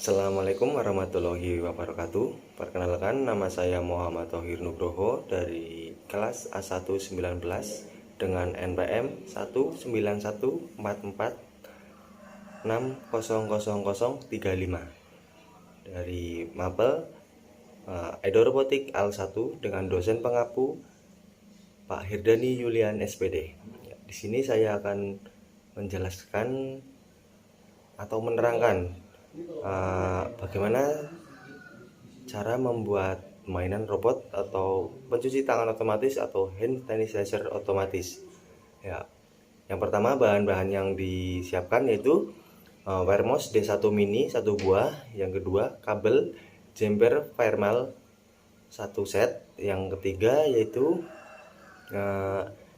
Assalamualaikum warahmatullahi wabarakatuh. Perkenalkan, nama saya Muhammad Thohir Nugroho dari kelas A119 dengan NPM 19144460035 dari Mapel Edo Robotik Al1 dengan dosen pengapu Pak Hirdani Yulian SPD. Di sini saya akan menjelaskan atau menerangkan bagaimana cara membuat mainan robot atau pencuci tangan otomatis atau hand sanitizer otomatis. Ya, yang pertama bahan-bahan yang disiapkan yaitu Wermos D1 mini 1 buah, yang kedua kabel jumper Firmal 1 set, yang ketiga yaitu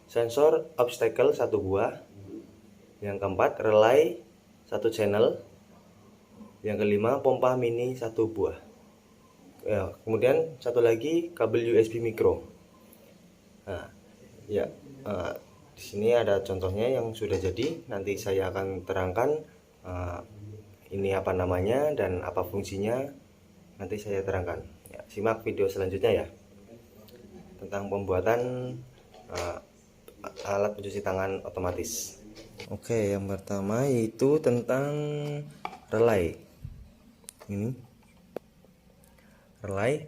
sensor obstacle 1 buah, yang keempat relay 1 channel, yang kelima pompa mini 1 buah. Ya, kemudian satu lagi kabel USB micro. Nah, ya, di sini ada contohnya yang sudah jadi. Nanti saya akan terangkan ini apa namanya dan apa fungsinya. Nanti saya terangkan. Ya, simak video selanjutnya ya tentang pembuatan alat pencuci tangan otomatis. Oke, yang pertama yaitu tentang relay. Ini relay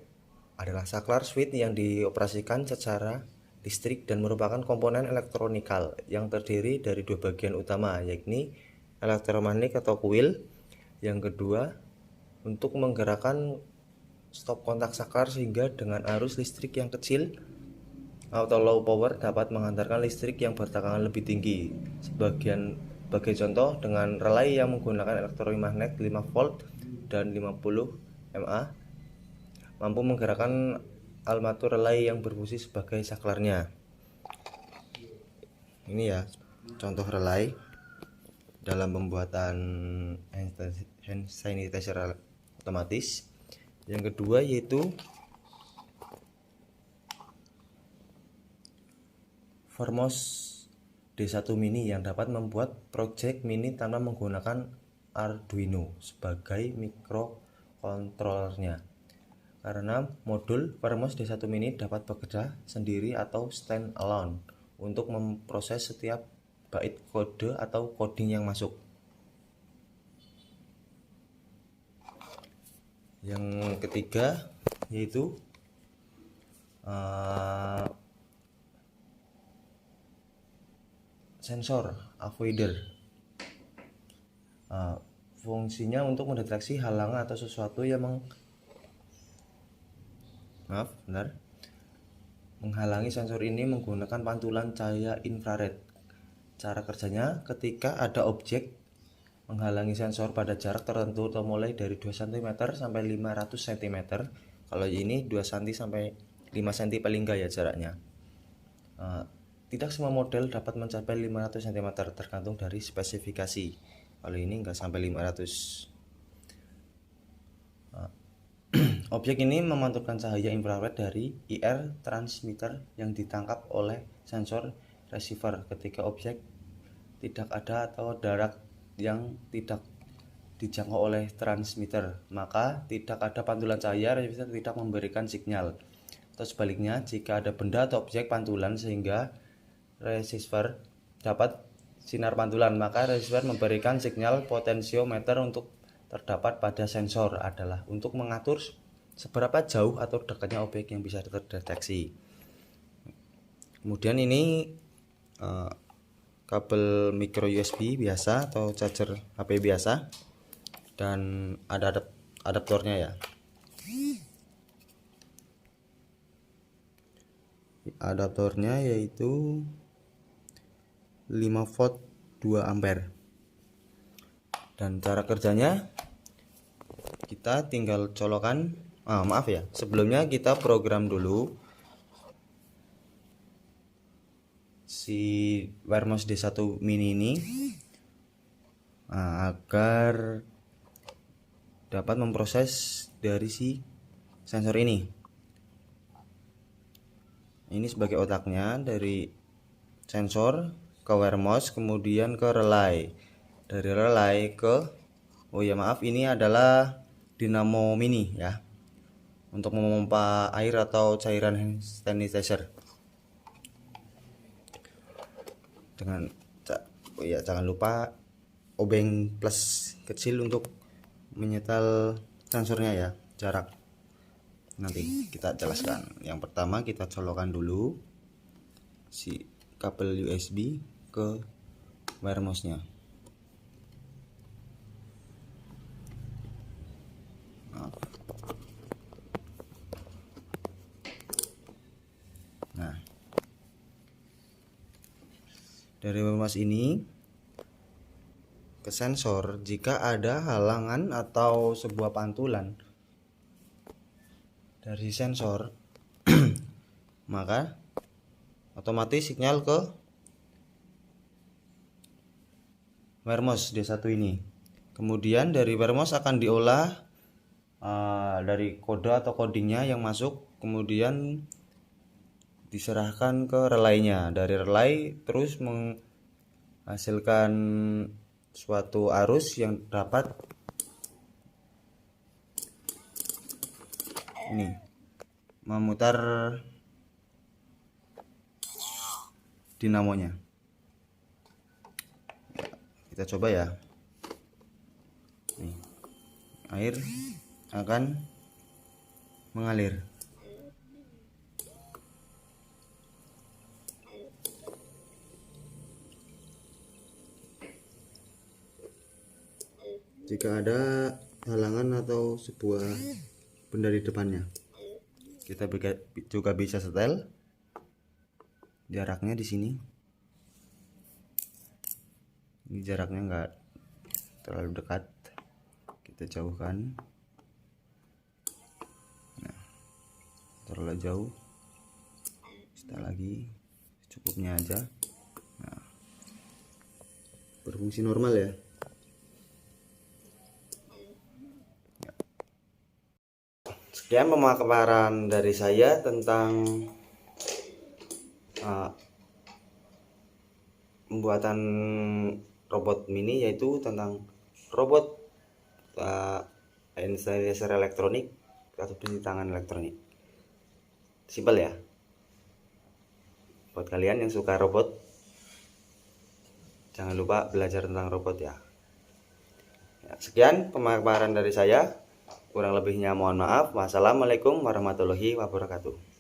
adalah saklar switch yang dioperasikan secara listrik dan merupakan komponen elektronikal yang terdiri dari dua bagian utama, yakni elektromagnet atau kuil. Yang kedua, untuk menggerakkan stop kontak saklar sehingga dengan arus listrik yang kecil atau low power dapat menghantarkan listrik yang bertekanan lebih tinggi. Sebagai contoh, dengan relay yang menggunakan elektromagnet 5 volt dan 50 mA mampu menggerakkan armatur relay yang berfungsi sebagai saklarnya. Ini ya contoh relay dalam pembuatan hand sanitizer otomatis. Yang kedua yaitu Wermos D1 mini yang dapat membuat project mini tanpa menggunakan Arduino sebagai mikrokontrolernya. Karena modul Wermos D1 mini dapat bekerja sendiri atau stand alone untuk memproses setiap bait kode atau coding yang masuk. Yang ketiga yaitu sensor avoider. Fungsinya untuk mendeteksi halangan atau sesuatu yang menghalangi sensor ini menggunakan pantulan cahaya infrared. Cara kerjanya, ketika ada objek menghalangi sensor pada jarak tertentu atau mulai dari 2 cm sampai 500 cm. Kalau ini 2 cm sampai 5 cm paling enggak ya jaraknya. Tidak semua model dapat mencapai 500 cm tergantung dari spesifikasi. Kalau ini enggak sampai 500. Objek ini memantulkan cahaya infrared dari IR transmitter yang ditangkap oleh sensor receiver ketika objek tidak ada atau jarak yang tidak dijangkau oleh transmitter, maka tidak ada pantulan cahaya, receiver tidak memberikan sinyal. Atau sebaliknya, jika ada benda atau objek pantulan sehingga receiver dapat sinar pantulan, maka receiver memberikan sinyal. Potensiometer untuk terdapat pada sensor adalah untuk mengatur seberapa jauh atau dekatnya objek yang bisa terdeteksi. Kemudian ini kabel micro USB biasa atau charger HP biasa, dan ada adaptornya ya. Adaptornya yaitu 5 volt 2 ampere. Dan cara kerjanya kita tinggal colokan, sebelumnya kita program dulu si Wermos D1 mini ini agar dapat memproses dari si sensor ini. Ini sebagai otaknya, dari sensor ke Wermos, kemudian ke relay, dari relay ke ini adalah dinamo mini ya, untuk memompa air atau cairan hand sanitizer. Jangan lupa obeng plus kecil untuk menyetel sensornya ya, jarak. Nanti kita jelaskan. Yang pertama kita colokkan dulu si kabel USB ke wire mouse-nya. Nah, dari wire mouse ini ke sensor, jika ada halangan atau sebuah pantulan dari sensor maka otomatis sinyal ke wire mouse D1 ini. Kemudian dari wire mouse akan diolah dari kode atau codingnya yang masuk, kemudian diserahkan ke relaynya. Dari relay terus menghasilkan suatu arus yang dapat ini memutar dinamonya. Kita coba ya. Nih, air akan mengalir. Jika ada halangan atau sebuah benda di depannya, kita juga bisa setel jaraknya di sini. Ini jaraknya enggak terlalu dekat, kita jauhkan. Nah, terlalu jauh, setel lagi, cukupnya aja. Nah, berfungsi normal ya. Sekian pemaparan dari saya tentang pembuatan robot mini, yaitu tentang robot hand sanitizer elektronik atau cuci tangan elektronik. Simpel ya. Buat kalian yang suka robot, jangan lupa belajar tentang robot ya. Sekian pemaparan dari saya. Kurang lebihnya mohon maaf. Wassalamualaikum warahmatullahi wabarakatuh.